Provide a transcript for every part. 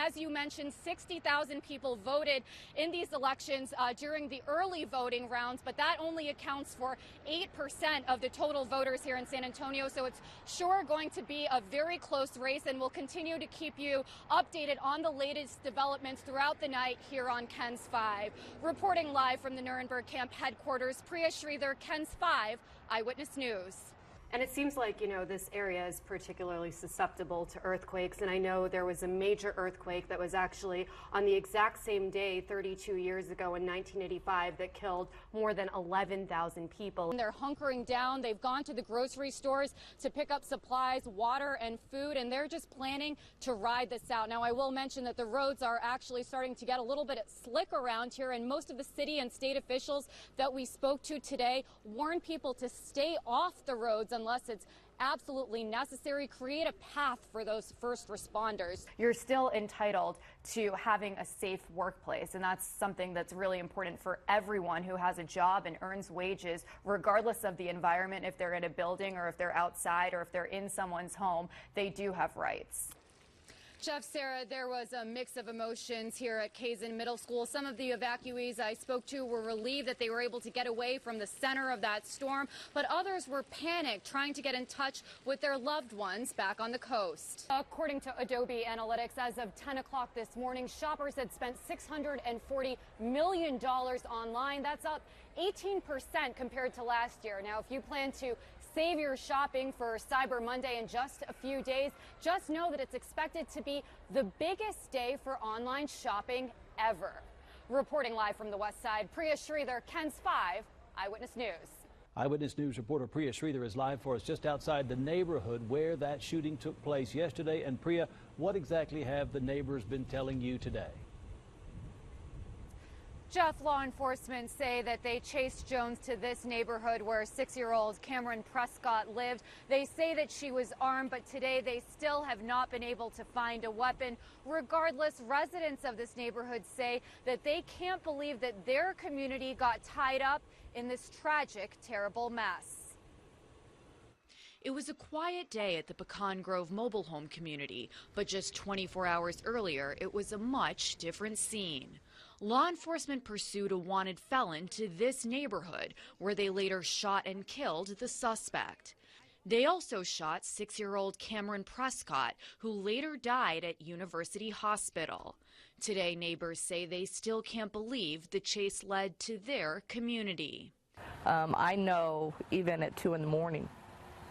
as you mentioned, 60,000 people voted in these elections during the early voting rounds, but that only accounts for 8% of the total voters here in San Antonio. So it's sure going to be a very close race, and we'll continue to keep you updated on the latest developments throughout the night here on KENS 5. Reporting live from the Nuremberg camp headquarters, Priya, KENS 5 Eyewitness News. And it seems like, this area is particularly susceptible to earthquakes. And I know there was a major earthquake that was actually on the exact same day 32 years ago in 1985 that killed more than 11,000 people. They're hunkering down. They've gone to the grocery stores to pick up supplies, water and food, and they're just planning to ride this out. Now, I will mention that the roads are actually starting to get a little bit slick around here, and most of the city and state officials that we spoke to today warn people to stay off the roads unless it's absolutely necessary. Create a path for those first responders. You're still entitled to having a safe workplace, and that's something that's really important for everyone who has a job and earns wages, regardless of the environment. If they're in a building or if they're outside or if they're in someone's home, they do have rights. Jeff, Sarah, there was a mix of emotions here at Kazan Middle School. Some of the evacuees I spoke to were relieved that they were able to get away from the center of that storm, but others were panicked, trying to get in touch with their loved ones back on the coast. According to Adobe Analytics, as of 10 o'clock this morning, shoppers had spent $640 million online. That's up 18% compared to last year. Now, if you plan to save your shopping for Cyber Monday in just a few days, just know that it's expected to be the biggest day for online shopping ever. Reporting live from the West Side, Priya, KENS 5 Eyewitness News. Eyewitness News reporter Priya is live for us just outside the neighborhood where that shooting took place yesterday. And Priya, what exactly have the neighbors been telling you today? Jeff, law enforcement say that they chased Jones to this neighborhood where 6-year-old Cameron Prescott lived. They say that she was armed, but today they still have not been able to find a weapon. Regardless, residents of this neighborhood say that they can't believe that their community got tied up in this tragic, terrible mess. It was a quiet day at the Pecan Grove mobile home community, but just 24 hours earlier, it was a much different scene. Law enforcement pursued a wanted felon to this neighborhood, where they later shot and killed the suspect. They also shot 6-year-old Cameron Prescott, who later died at University Hospital. Today, neighbors say they still can't believe the chase led to their community. I know even at 2 in the morning,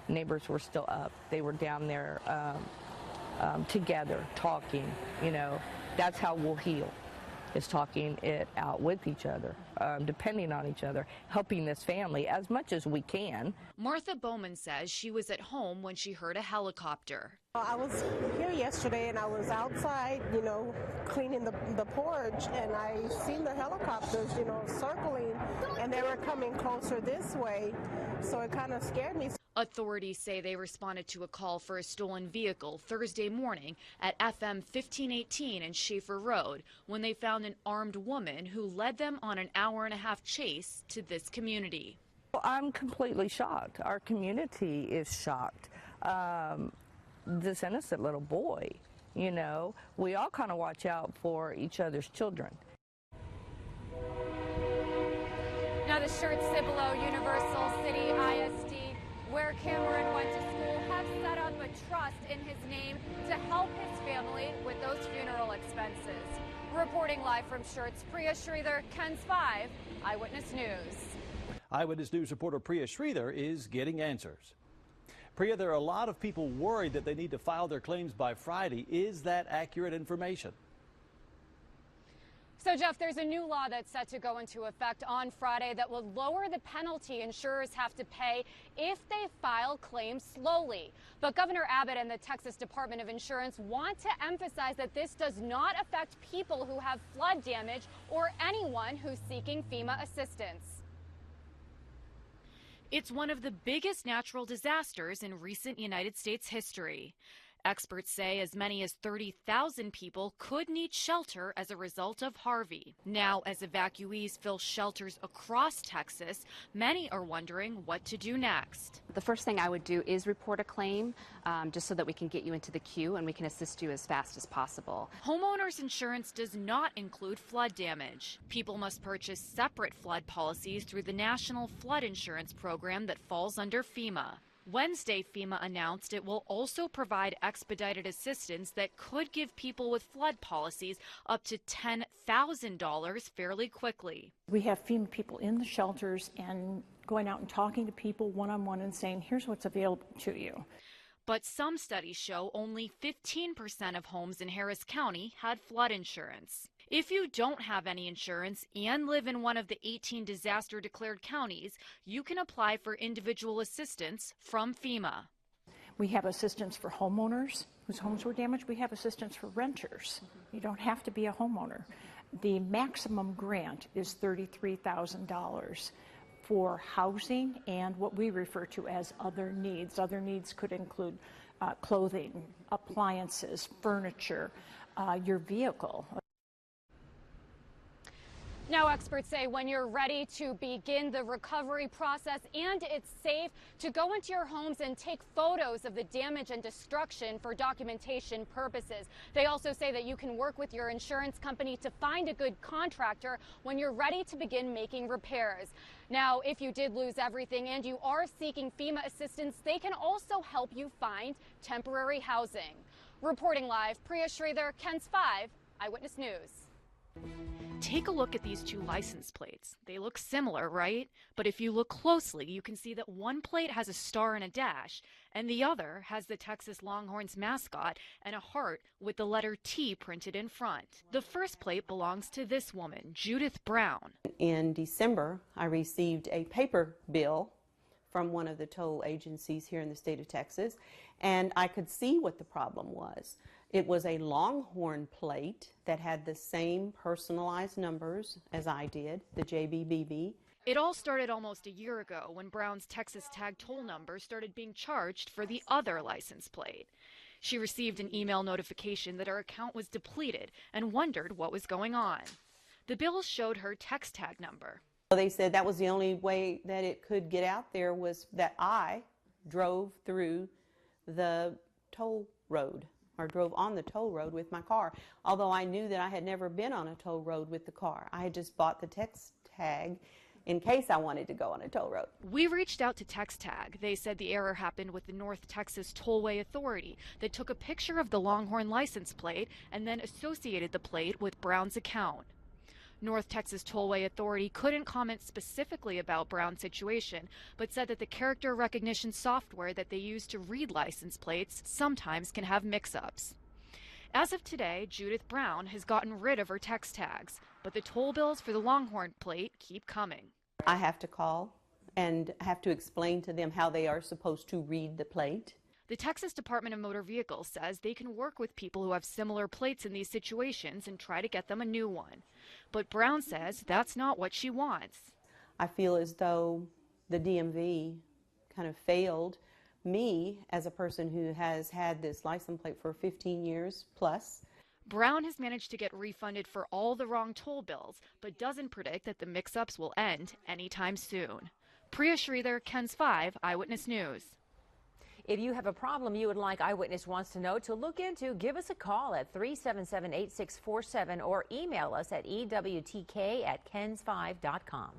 neighbors were still up. They were down there together, talking. That's how we'll heal, is talking it out with each other, depending on each other, helping this family as much as we can. Martha Bowman says she was at home when she heard a helicopter. I was here yesterday and I was outside, cleaning the porch, and I seen the helicopters, circling, and they were coming closer this way, so it kind of scared me. Authorities say they responded to a call for a stolen vehicle Thursday morning at FM 1518 and Schaefer Road when they found an armed woman who led them on an hour-and-a-half chase to this community. Well, I'm completely shocked. Our community is shocked. This innocent little boy, we all kind of watch out for each other's children. Now, the Schertz-Cibolo Universal City ISD, where Cameron went to school, have set up a trust in his name to help his family with those funeral expenses. Reporting live from Schertz, Priya, KENS 5 Eyewitness News. Eyewitness News reporter Priya is getting answers. Priya, there are a lot of people worried that they need to file their claims by Friday. Is that accurate information? So, Jeff, there's a new law that's set to go into effect on Friday that will lower the penalty insurers have to pay if they file claims slowly. But Governor Abbott and the Texas Department of Insurance want to emphasize that this does not affect people who have flood damage or anyone who's seeking FEMA assistance. It's one of the biggest natural disasters in recent United States history. Experts say as many as 30,000 people could need shelter as a result of Harvey. Now, as evacuees fill shelters across Texas, many are wondering what to do next. The first thing I would do is report a claim, just so that we can get you into the queue and we can assist you as fast as possible. Homeowners insurance does not include flood damage. People must purchase separate flood policies through the National Flood Insurance Program that falls under FEMA. Wednesday, FEMA announced it will also provide expedited assistance that could give people with flood policies up to $10,000 fairly quickly. We have FEMA people in the shelters and going out and talking to people one-on-one and saying, here's what's available to you. But some studies show only 15% of homes in Harris County had flood insurance. If you don't have any insurance and live in one of the 18 disaster-declared counties, you can apply for individual assistance from FEMA. We have assistance for homeowners whose homes were damaged. We have assistance for renters. You don't have to be a homeowner. The maximum grant is $33,000 for housing and what we refer to as other needs. Other needs could include clothing, appliances, furniture, your vehicle. Now, experts say when you're ready to begin the recovery process and it's safe to go into your homes and take photos of the damage and destruction for documentation purposes. They also say that you can work with your insurance company to find a good contractor when you're ready to begin making repairs. Now, if you did lose everything and you are seeking FEMA assistance, they can also help you find temporary housing. Reporting live, Priya Sridhar, KENS 5 Eyewitness News. Take a look at these two license plates. They look similar, right? But if you look closely, you can see that one plate has a star and a dash, and the other has the Texas Longhorns mascot and a heart with the letter T printed in front. The first plate belongs to this woman, Judith Brown. In December, I received a paper bill from one of the toll agencies here in the state of Texas, and I could see what the problem was. It was a Longhorn plate that had the same personalized numbers as I did, the JBBB. It all started almost a year ago when Brown's Texas tag toll number started being charged for the other license plate. She received an email notification that her account was depleted and wondered what was going on. The bill showed her text tag number. They said that was the only way that it could get out there was that I drove through the toll road, or drove on the toll road with my car, although I knew that I had never been on a toll road with the car. I had just bought the text tag in case I wanted to go on a toll road. We reached out to Text Tag. They said the error happened with the North Texas Tollway Authority that took a picture of the Longhorn license plate and then associated the plate with Brown's account. North Texas Tollway Authority couldn't comment specifically about Brown's situation, but said that the character recognition software that they use to read license plates sometimes can have mix-ups. As of today, Judith Brown has gotten rid of her text tags, but the toll bills for the Longhorn plate keep coming. I have to call and have to explain to them how they are supposed to read the plate. The Texas Department of Motor Vehicles says they can work with people who have similar plates in these situations and try to get them a new one. But Brown says that's not what she wants. I feel as though the DMV kind of failed me as a person who has had this license plate for 15 years plus. Brown has managed to get refunded for all the wrong toll bills, but doesn't predict that the mix-ups will end anytime soon. Priya Sridhar, KENS 5 Eyewitness News. If you have a problem you would like Eyewitness Wants to Know to look into, give us a call at 377-8647 or email us at ewtk@kens5.com.